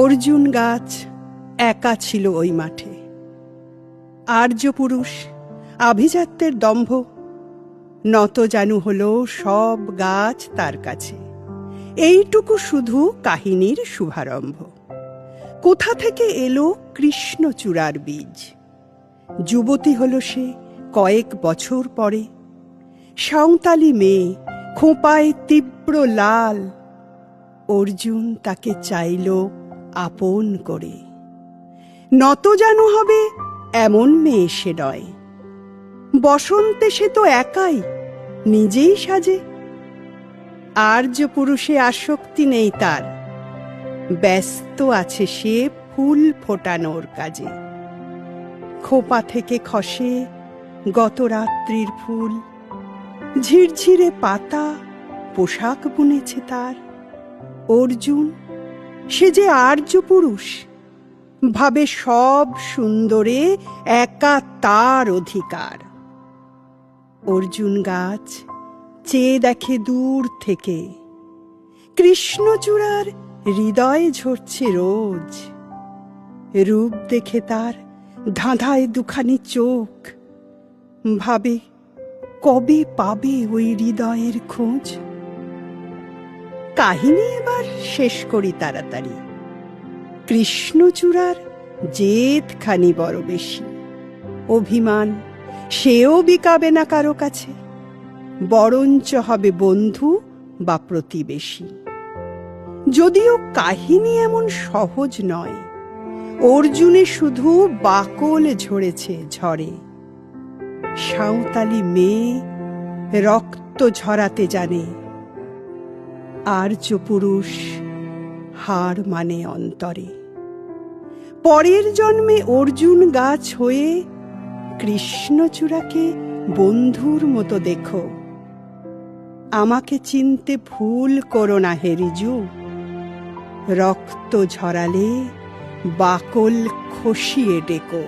অর্জুন গাছ একা ছিল ওই মাঠে। আর্য পুরুষ আভিজাত্যের দম্ভ, নত জানু হলো সব গাছ তার কাছে। এইটুকু শুধু কাহিনীর শুভারম্ভ। কোথা থেকে এলো কৃষ্ণচূড়ার বীজ? যুবতী হলো সে কয়েক বছর পরে। সাঁওতালি মেয়ে, খোঁপায় তীব্র লাল। অর্জুন তাকে চাইল আপন করে। নত জানু হবে এমন মেয়ে সে নয়। বসন্তে সে তো একাই, নিজেই সাজে। আর্য পুরুষে আসক্তি নেই তার, ব্যস্ত আছে সে ফুল ফোটানোর কাজে। খোপা থেকে খসে গত রাত্রির ফুল, ঝিরঝিরে পাতা পোশাক বুনেছে তার। অর্জুন সে যে আর্য পুরুষ, ভাবে সব সুন্দরে একা তার অধিকার। অর্জুন গাছ চেয়ে দেখে দূর থেকে, কৃষ্ণচূড়ার হৃদয়ে ঝরছে রোজ। রূপ দেখে তার ধাঁধায় দুখানি চোখ, ভাবে কবে পাবে ওই হৃদয়ের খোঁজ। কাহিনী এবার শেষ করি তাড়াতাড়ি। কৃষ্ণচূড়ার জেদখানি বড় বেশি। অভিমান সেও বিকাবে না কারো কাছে, বরঞ্চ হবে বন্ধু বা প্রতিবেশী। যদিও কাহিনী এমন সহজ নয়, অর্জুনে শুধু বাকল ঝরেছে ঝড়ে। সাঁওতালি মেয়ে রক্ত ঝরাতে জানে, আর্য পুরুষ হার মানে অন্তরে। পরের জন্মে অর্জুন গাছ হয়ে কৃষ্ণচূড়াকে বন্ধুর মতো দেখো। আমাকে চিনতে ভুল করো না হে রিজু, রক্ত ঝরালে বাকল খসিয়ে ডেকো।